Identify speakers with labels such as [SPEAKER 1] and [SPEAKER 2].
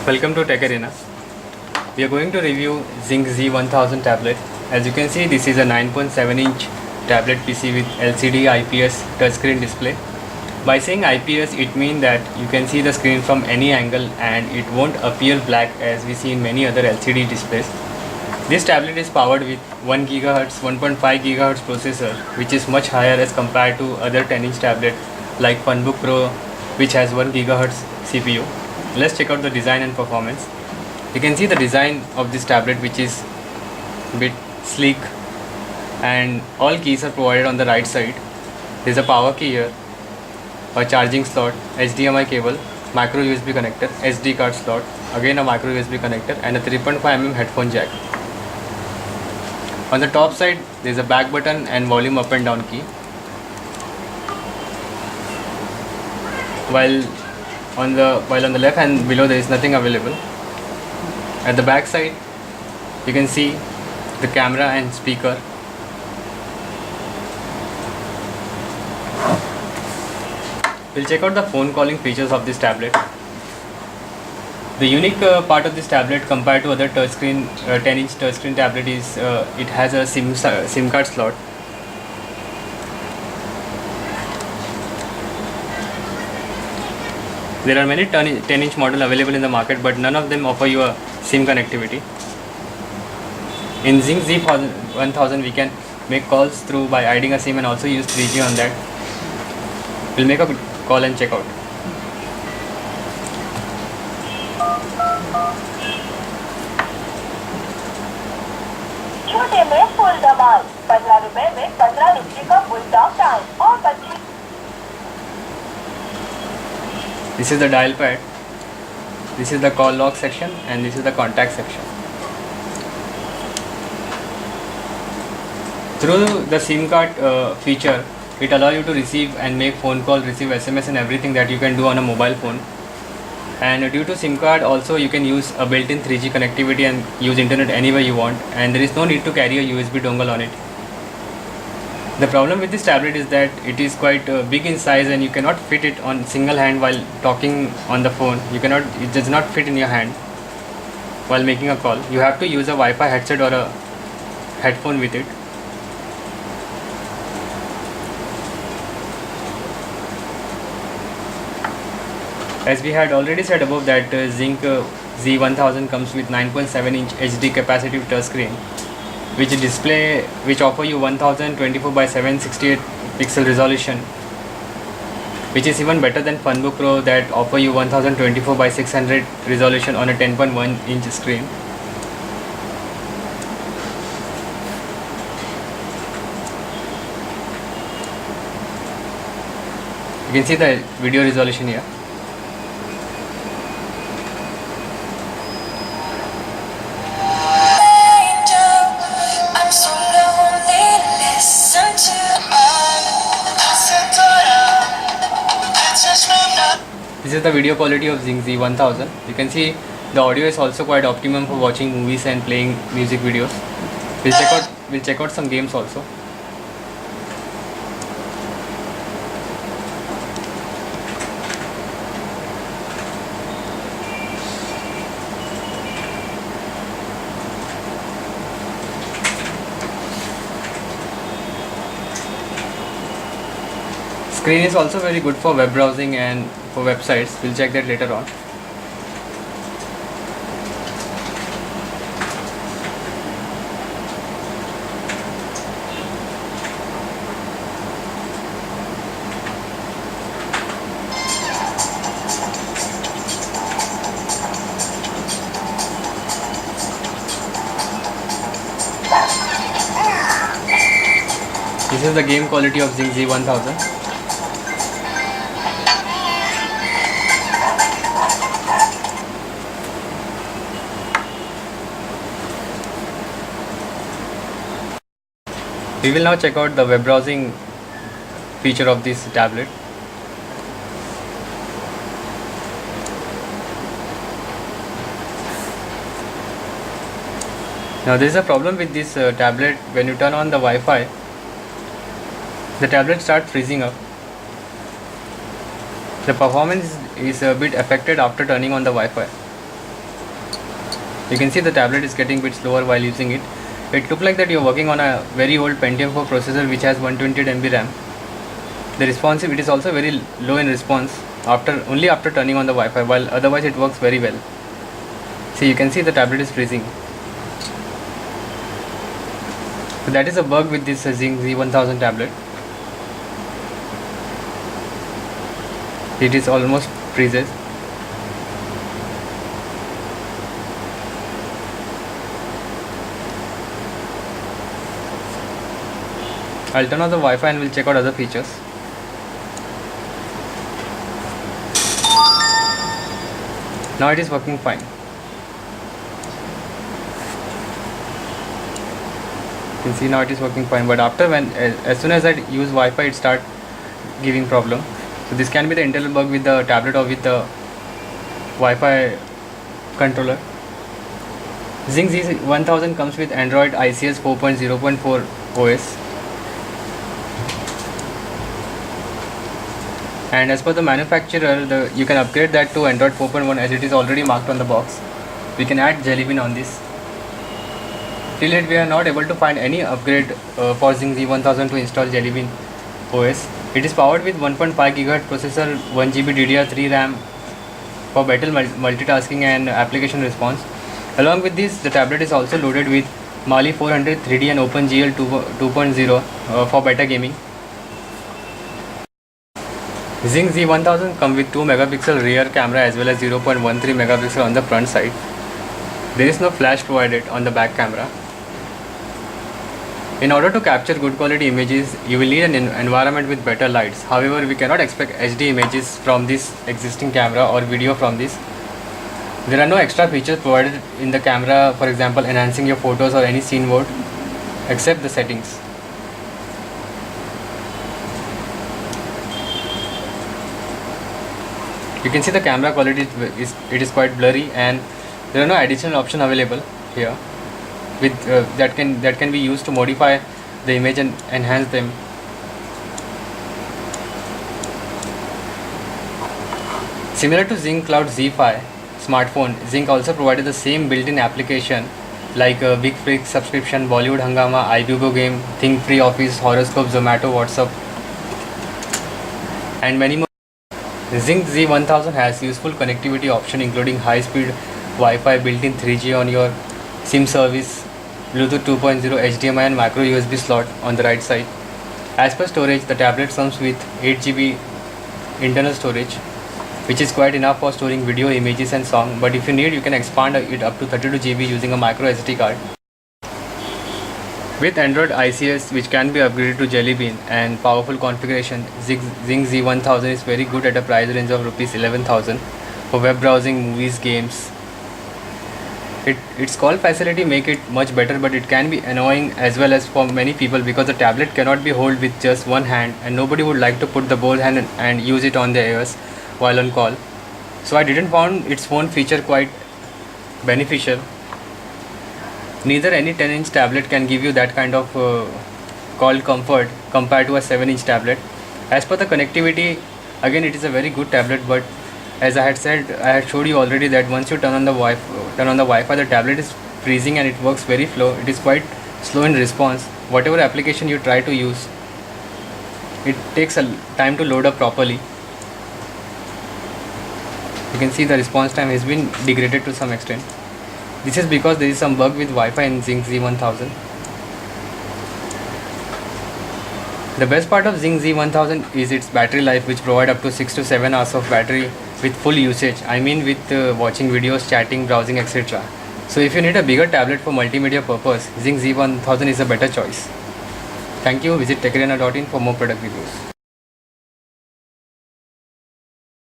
[SPEAKER 1] Welcome to Tech Arena. We are going to review Zinc Z1000 tablet. As you can see, this is a 9.7-inch tablet PC with LCD IPS touchscreen display. By saying IPS, it means that you can see the screen from any angle and it won't appear black as we see in many other LCD displays. This tablet is powered with 1 GHz, 1.5 GHz processor, which is much higher as compared to other 10-inch tablet like Funbook Pro, which has 1 GHz CPU. Let's check out the design and performance. You can see the design of this tablet, which is a bit sleek, and all keys are provided on the right side. There is a power key here, a charging slot, HDMI cable, micro USB connector, SD card slot, again a micro USB connector, and a 3.5mm headphone jack. On the top side, there is a back button and volume up and down key. While on the left and below there is nothing available. At the back side, you can see the camera and speaker. We'll check out the phone calling features of this tablet. The unique part of this tablet compared to other touchscreen 10-inch touchscreen tablet is it has a SIM card slot. There are many 10-inch models available in the market, but none of them offer you a SIM connectivity. In Zinc Z1000, we can make calls through by adding a SIM and also use 3G on that. We'll make a call and check out.
[SPEAKER 2] छोटे में full धमाल 15 रुपए में 15 रुपए का full talk time और 25।
[SPEAKER 1] This is the dial pad, this is the call log section, and this is the contact section. Through the SIM card feature, it allows you to receive and make phone call, receive SMS and everything that you can do on a mobile phone. And due to SIM card also you can use a built-in 3G connectivity and use internet anywhere you want, and there is no need to carry a USB dongle on it. The problem with this tablet is that it is quite big in size and you cannot fit it on single hand while talking on the phone. It does not fit in your hand while making a call. You have to use a Wi-Fi headset or a headphone with it. As we had already said above that Zinc Z1000 comes with 9.7-inch HD capacitive touchscreen, which offer you 1024 by 768 pixel resolution, which is even better than Funbook Pro that offer you 1024 by 600 resolution on a 10.1-inch screen. You can see the video resolution here. This is the video quality of Zinc Z1000. You can see the audio is also quite optimum for watching movies and playing music videos. We'll check out some games also. Screen is also very good for web browsing and for websites. We'll check that later on. This is the game quality of Zinc Z1000. We will now check out the web browsing feature of this tablet. Now there is a problem with this tablet. When you turn on the Wi-Fi, the tablet starts freezing up. The performance is a bit affected after turning on the Wi-Fi. You can see the tablet is getting a bit slower while using it. It looked like that you're working on a very old Pentium 4 processor which has 128 MB RAM. It is also very low in response only after turning on the Wi-Fi, while otherwise it works very well. See, you can see the tablet is freezing. So that is a bug with this Zing Z1000 tablet. It is almost freezes. I'll turn on the Wi-Fi and we'll check out other features. Now it is working fine. You can see now it is working fine, but as soon as I use Wi-Fi, it start giving problem. So this can be the internal bug with the tablet or with the Wi-Fi controller. Zing Z1000 comes with Android ICS 4.0.4 OS. And as per the manufacturer, you can upgrade that to Android 4.1 as it is already marked on the box. We can add Jelly Bean on this. Till yet we are not able to find any upgrade for Zing Z1000 to install Jelly Bean OS. It is powered with 1.5 GHz processor, 1 GB DDR3 RAM for better multitasking and application response. Along with this, the tablet is also loaded with Mali 400 3D and OpenGL 2.0 for better gaming. Zing Z1000 comes with 2 megapixel rear camera as well as 0.13 megapixel on the front side. There is no flash provided on the back camera. In order to capture good quality images, you will need an environment with better lights. However, we cannot expect HD images from this existing camera or video from this. There are no extra features provided in the camera, for example enhancing your photos or any scene mode, except the settings. You can see the camera quality is quite blurry, and there are no additional options available here with that can be used to modify the image and enhance them. Similar to Zing Cloud Z5 smartphone, Zing also provided the same built-in application like Big Freak subscription, Bollywood Hungama, iBubo game, Think Free Office, Horoscope, Zomato, WhatsApp, and many more. Zing Z1000 has useful connectivity option including high-speed Wi-Fi, built-in 3G on your SIM service, Bluetooth 2.0, HDMI and micro USB slot on the right side. As per storage, the tablet comes with 8 GB internal storage, which is quite enough for storing video, images and song, but if you need, you can expand it up to 32 GB using a micro SD card. With Android ICS, which can be upgraded to Jelly Bean, and powerful configuration, Zing Z1000 is very good at a price range of Rs 11,000 for web browsing, movies, games. Its call facility make it much better, but it can be annoying as well as for many people because the tablet cannot be held with just one hand, and nobody would like to put the both hand and use it on their ears while on call. So I didn't find its phone feature quite beneficial. Neither any 10-inch tablet can give you that kind of call comfort compared to a 7-inch tablet. As per the connectivity, again it is a very good tablet, but as I had showed you already that once you turn on the Wi-Fi, the tablet is freezing and it works very slow. It is quite slow in response. Whatever application you try to use, it takes a time to load up properly. You can see the response time has been degraded to some extent. This is because there is some bug with Wi-Fi in Zing Z1000. The best part of Zing Z1000 is its battery life, which provide up to 6 to 7 hours of battery with full usage. I mean with watching videos, chatting, browsing, etc. So if you need a bigger tablet for multimedia purpose, Zing Z1000 is a better choice. Thank you. Visit techarena.in for more product reviews.